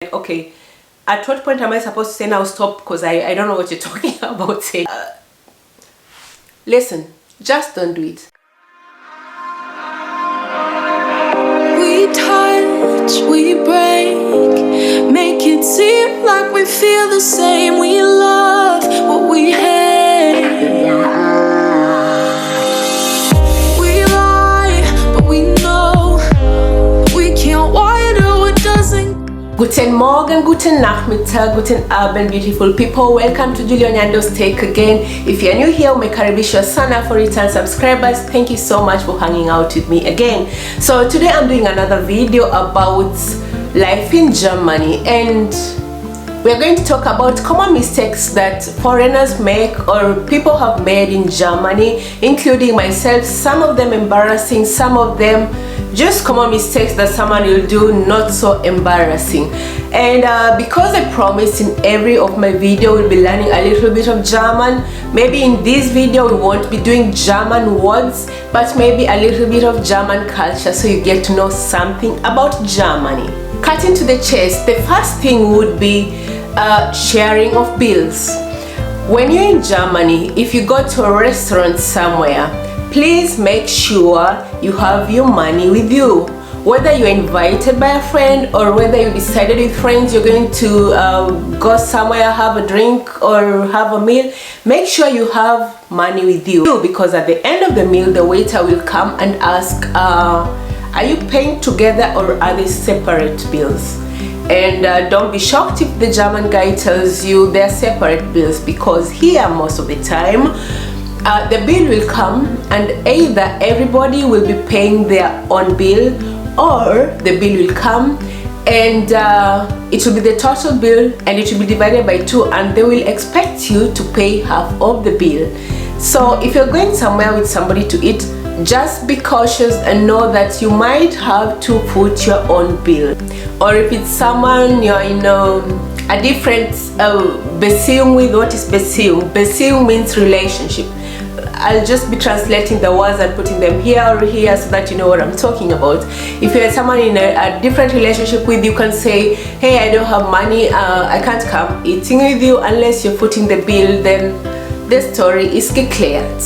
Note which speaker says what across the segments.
Speaker 1: Okay, at what point am I supposed to say now stop, because I don't know what you're talking about. Say, listen, just don't do it.
Speaker 2: We touch, we break, make it seem like we feel the same. We love what we hate. We lie, but we know we can't. Why do it doesn't?
Speaker 1: Guten Morgen, guten Nachmittag, guten Abend, beautiful people. Welcome to Julia Nyando's Take again. If you're new here, umekaribishwa sana. For return subscribers, thank you so much for hanging out with me again. So today I'm doing another video about life in Germany, and we're going to talk about common mistakes that foreigners make or people have made in Germany, including myself. Some of them embarrassing, some of them just common mistakes that someone will do, not so embarrassing. And because I promised in every of my video we'll be learning a little bit of German, maybe in this video we won't be doing German words, but maybe a little bit of German culture, so you get to know something about Germany. Cutting to the chase, the first thing would be sharing of bills. When you're in Germany, if you go to a restaurant somewhere, please make sure you have your money with you. Whether you're invited by a friend or whether you decided with friends you're going to go somewhere, have a drink or have a meal, make sure you have money with you, because at the end of the meal the waiter will come and ask, are you paying together or are they separate bills? And don't be shocked if the German guy tells you they're separate bills, because here most of the time the bill will come and either everybody will be paying their own bill, or the bill will come and it will be the total bill and it will be divided by two, and they will expect you to pay half of the bill. So if you're going somewhere with somebody to eat, just be cautious and know that you might have to put your own bill. Or if it's someone you're in a different Beziehung with. What is Beziehung? Beziehung means relationship. I'll just be translating the words and putting them here or here so that you know what I'm talking about. If you're someone in a different relationship with, you can say, hey, I don't have money, I can't come eating with you unless you're footing the bill, then the story is cleared.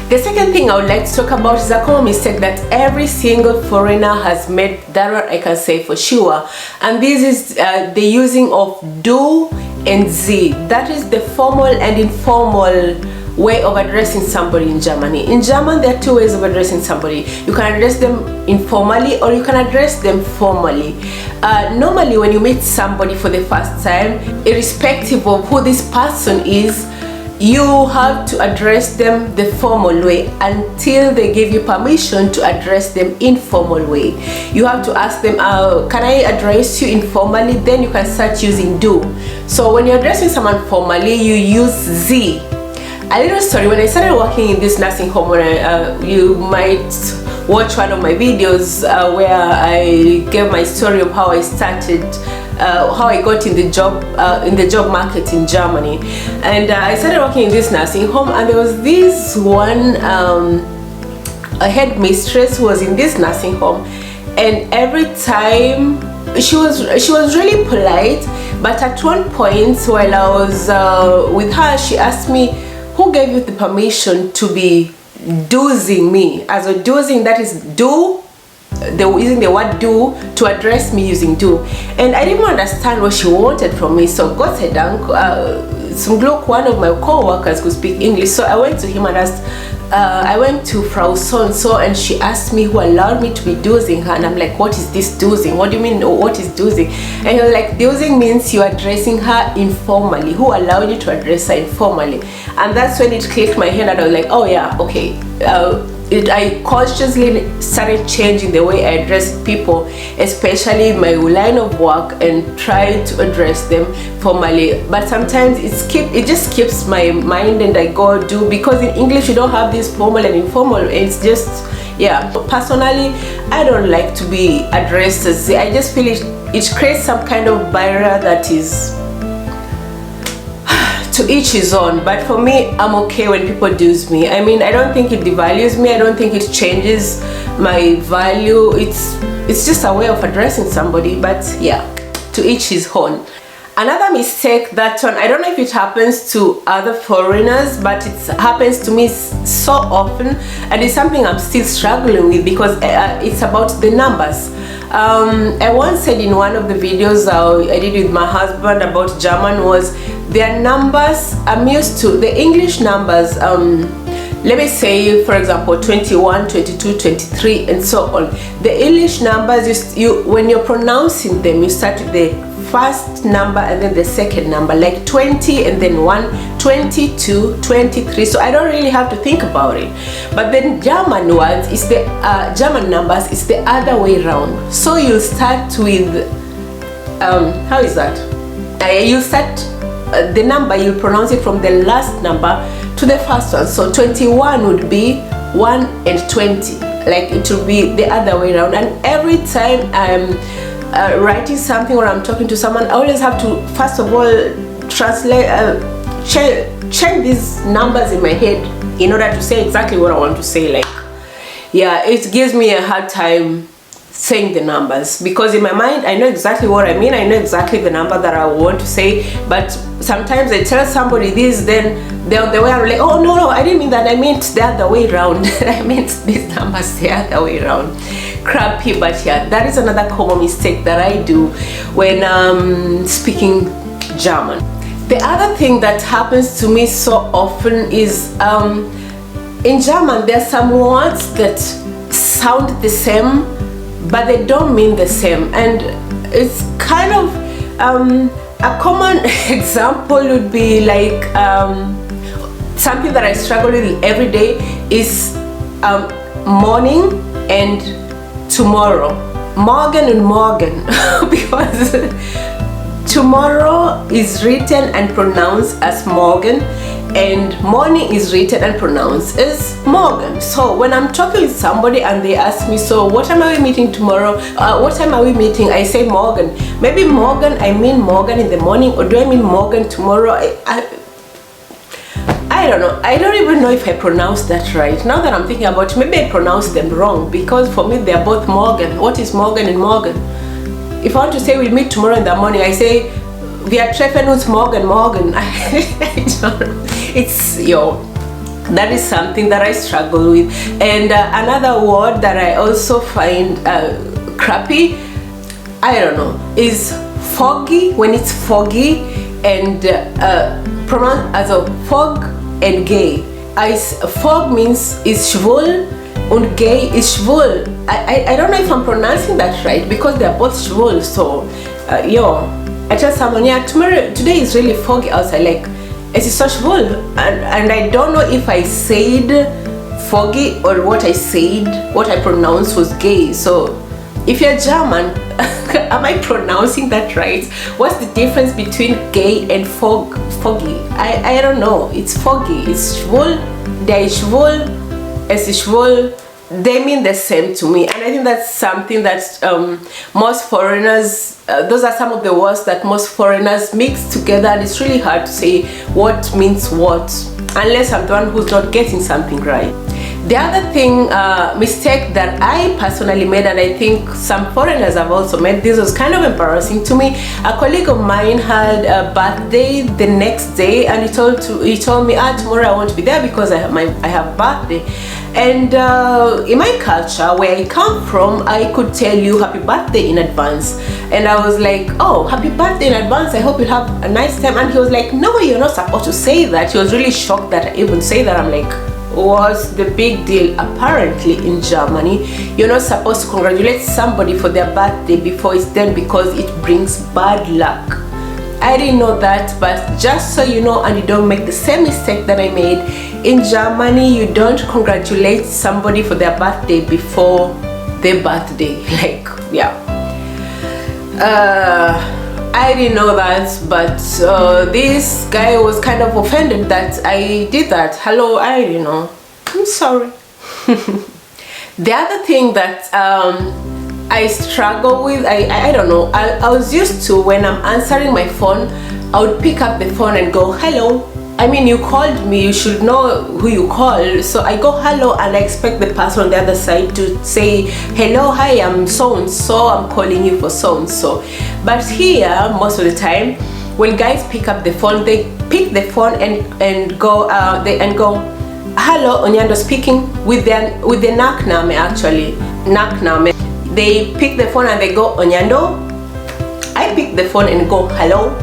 Speaker 1: The second thing I would like to talk about is a common mistake that every single foreigner has made, that one I can say for sure, and this is the using of du and sie. That is the formal and informal way of addressing somebody in Germany. In German, there are two ways of addressing somebody. You can address them informally or you can address them formally. Normally, when you meet somebody for the first time, irrespective of who this person is, you have to address them the formal way until they give you permission to address them informal way. You have to ask them, can I address you informally? Then you can start using du. So when you're addressing someone formally, you use sie. A little story: when I started working in this nursing home, you might watch one of my videos where I gave my story of how I started, how I got in the job market in Germany. And I started working in this nursing home, and there was this one a headmistress who was in this nursing home, and every time she was really polite, but at one point while I was with her, she asked me, who gave you the permission to be doozing me? As a doozing, that is do, they're using the word do to address me using do. And I didn't understand what she wanted from me. So Gott sei Dank, one of my co-workers could speak English, so I went to him and asked, I went to Frau so-and-so, and she asked me who allowed me to be doozing her, and I'm like, what is this doozing? What do you mean, what is doozing? And he was like, doozing means you're addressing her informally. Who allowed you to address her informally? And that's when it clicked my head, and I was like, oh yeah, okay. I consciously started changing the way I address people, especially in my line of work, and try to address them formally. But sometimes it just skips my mind and I go do, because in English you don't have this formal and informal. It's just, yeah. Personally, I don't like to be addressed as, I just feel it creates some kind of barrier that is to each his own. But for me, I'm okay when people do's me. I mean, I don't think it devalues me. I don't think it changes my value. It's just a way of addressing somebody. But yeah, to each his own. Another mistake, that one, I don't know if it happens to other foreigners, but it happens to me so often, and it's something I'm still struggling with because it's about the numbers. I once said in one of the videos I did with my husband about German was their numbers. I'm used to the English numbers. Let me say, for example, 21, 22, 23, and so on. The English numbers, when you're pronouncing them, you start with the first number and then the second number, like 20 and then 1, 22, 23. So I don't really have to think about it. But then German words is the German numbers is the other way around. So you start with how is that? You start the number, you pronounce it from the last number to the first one. So 21 would be 1 and 20. Like it will be the other way around. And every time I'm writing something or I'm talking to someone, I always have to first of all translate, change these numbers in my head in order to say exactly what I want to say. Like, yeah, it gives me a hard time saying the numbers because in my mind I know exactly what I mean. I know exactly the number that I want to say, but sometimes I tell somebody this, then they're on the way I'm like, oh no, I didn't mean that, I meant the other way around. I meant these numbers the other way around. Crappy. But yeah, that is another common mistake that I do when speaking German. The other thing that happens to me so often is in German there are some words that sound the same but they don't mean the same, and it's kind of a common example would be like something that I struggle with every day is morning and tomorrow, morgen and morgen, because tomorrow is written and pronounced as morgen and morning is written and pronounced as morgen. So when I'm talking with somebody and they ask me, so what time are we meeting tomorrow, what time are we meeting, I say morgen. Maybe morgen, I mean morgen in the morning, or do I mean morgen tomorrow? I don't know. I don't even know if I pronounced that right. Now that I'm thinking about it, maybe I pronounced them wrong because for me they're both morgen. What is morgen and morgen? If I want to say we'll meet tomorrow in the morning, I say wir treffen uns morgen. I don't know. It's that is something that I struggle with. And another word that I also find crappy, I don't know, is foggy. When it's foggy and pronounced as a fog and gay. Fog means is schwul and gay is schwul. I don't know if I'm pronouncing that right because they're both schwul. So I tell someone, yeah, today is really foggy outside, like it's so schwul, and I don't know if I said foggy or what I pronounced was gay. So if you're German, am I pronouncing that right? What's the difference between gay and foggy? I don't know. It's foggy, it's schwul, der ist schwul, es ist schwul. They mean the same to me, and I think that's something that most foreigners, those are some of the words that most foreigners mix together, and it's really hard to say what means what unless I'm the one who's not getting something right. The other thing, mistake that I personally made, and I think some foreigners have also made, this was kind of embarrassing to me. A colleague of mine had a birthday the next day, and he told me, tomorrow I won't be there because I have birthday. And in my culture, where I come from, I could tell you happy birthday in advance. And I was like, oh, happy birthday in advance, I hope you have a nice time. And he was like, no, you're not supposed to say that. He was really shocked that I even say that. I'm like, what's the big deal? Apparently in Germany, you're not supposed to congratulate somebody for their birthday before it's done because it brings bad luck. I didn't know that, but just so you know and you don't make the same mistake that I made, in Germany you don't congratulate somebody for their birthday before their birthday. Like, yeah, I didn't know that, but this guy was kind of offended that I did that. Hello, I didn't know. I'm sorry. The other thing that I struggle with, I don't know, I was used to when I'm answering my phone, I would pick up the phone and go hello, I mean, you called me, you should know who you call. So I go hello, and I expect the person on the other side to say hello, hi, I'm so and so, I'm calling you for so and so. But here, most of the time, when guys pick up the phone, they pick the phone and go hello, Onyando speaking, with the nakname, actually nakname. They pick the phone and they go Onyando. I pick the phone and go hello,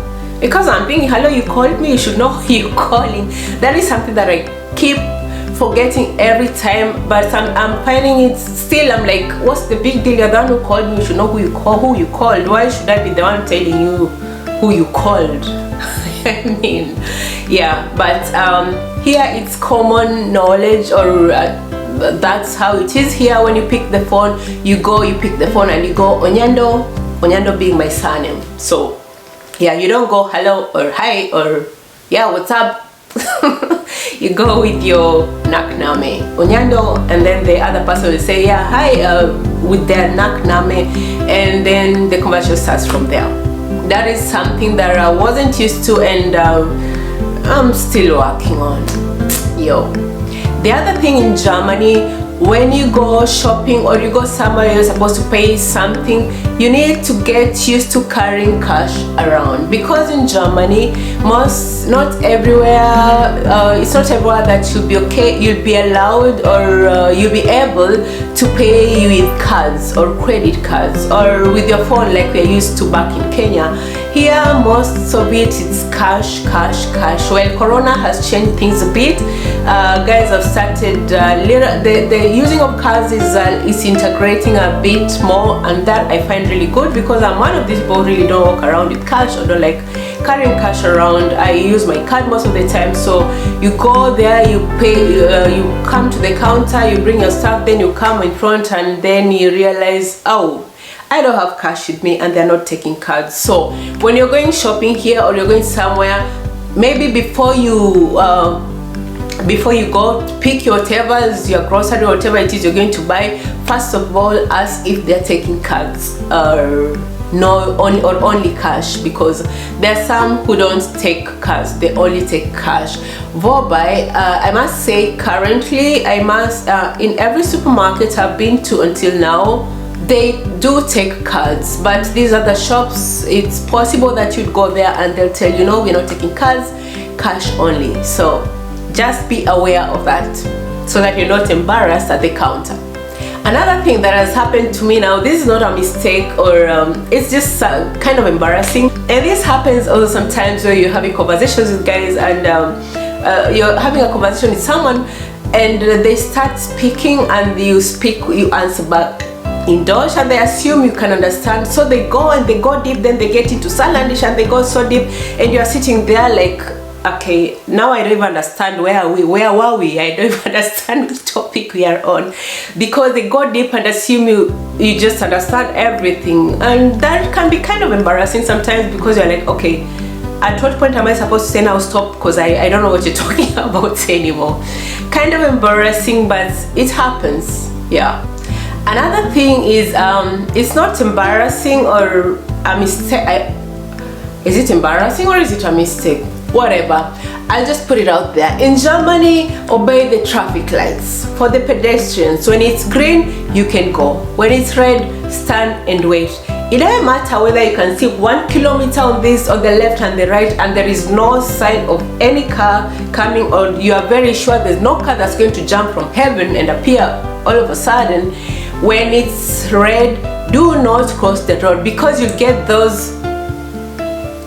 Speaker 1: because I'm thinking hello, you called me, you should know who you're calling. That is something that I keep forgetting every time, but I'm finding it still. I'm like, what's the big deal? You're the one who called me, you should know who you called. Why should I be the one telling you who you called? I mean, yeah, but here it's common knowledge, or that's how it is here. When you pick the phone, you pick the phone and you go Onyando being my surname. So yeah, you don't go hello or hi or yeah, what's up. You go with your nakname Onyando, and then the other person will say yeah, hi, with their nakname, and then the conversation starts from there. That is something that I wasn't used to, and I'm still working on. The other thing in Germany, when you go shopping or you go somewhere you're supposed to pay something, you need to get used to carrying cash around, because in Germany, it's not everywhere that you'll be allowed, or you'll be able to pay with cards or credit cards or with your phone like we're used to back in Kenya. Here, most of it's cash. Well, Corona has changed things a bit. Guys have started the using of cards is integrating a bit more, and that I find really good, because I'm one of these people who really don't walk around with cash, or don't like carrying cash around. I use my card most of the time. So you go there, you pay, you come to the counter, you bring your stuff, then you come in front, and then you realize, oh, I don't have cash with me, and they're not taking cards. So when you're going shopping here, or you're going somewhere, maybe before you go pick your whatever's your grocery or whatever it is you're going to buy, first of all ask if they're taking cards or only cash, because there are some who don't take cards, they only take cash. Whereby I must say, currently in every supermarket I've been to until now, they do take cards, but these other shops, it's possible that you'd go there and they'll tell you, no, we're not taking cards, cash only. So just be aware of that, so that you're not embarrassed at the counter. Another thing that has happened to me now, this is not a mistake, or it's just kind of embarrassing, and this happens also sometimes where you're having conversations with guys, and you're having a conversation with someone, and they start speaking, and you answer back in Dutch, and they assume you can understand, so they go deep, then they get into Salandish, and they go so deep, and you're sitting there like, okay, now I don't even understand where were we? I don't even understand which topic we are on, because they go deep and assume you just understand everything, and that can be kind of embarrassing sometimes, because you're like, okay, at what point am I supposed to say now stop, because I don't know what you're talking about anymore. Kind of embarrassing, but it happens. Yeah. Another thing is it's not embarrassing or a mistake. Is it embarrassing or is it a mistake? Whatever, I'll just put it out there. In Germany, obey the traffic lights. For the pedestrians, when it's green, you can go. When it's red, stand and wait. It doesn't matter whether you can see 1 kilometer on this, on the left and the right, and there is no sign of any car coming, or you are very sure there's no car that's going to jump from heaven and appear all of a sudden. When it's red, do not cross the road, because you get those,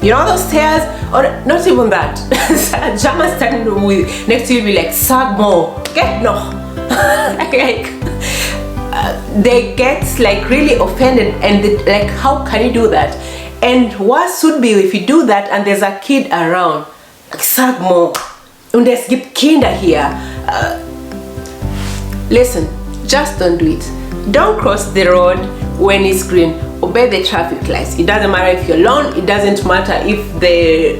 Speaker 1: you know, those stares, or not even that. German standing next to you will be like, sag more, get no. Like, they get like really offended, and like, how can you do that? And what should be if you do that and there's a kid around, like, sag more, und es gibt Kinder here. Listen, just don't do it. Don't cross the road when it's green. Obey the traffic lights. It doesn't matter if you're alone, it doesn't matter if the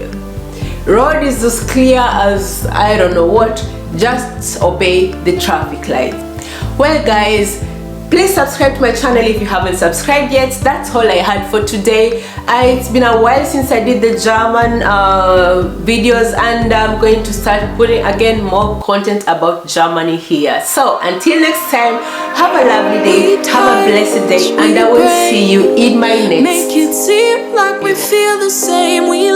Speaker 1: road is as clear as I don't know what, just obey the traffic lights. Well guys, Please subscribe to my channel if you haven't subscribed yet. That's all I had for today. It's been a while since I did the German videos, and I'm going to start putting again more content about Germany here. So until next time, have a lovely day, have a blessed day, and I will see you in my next.
Speaker 2: Make it seem like we feel the same. We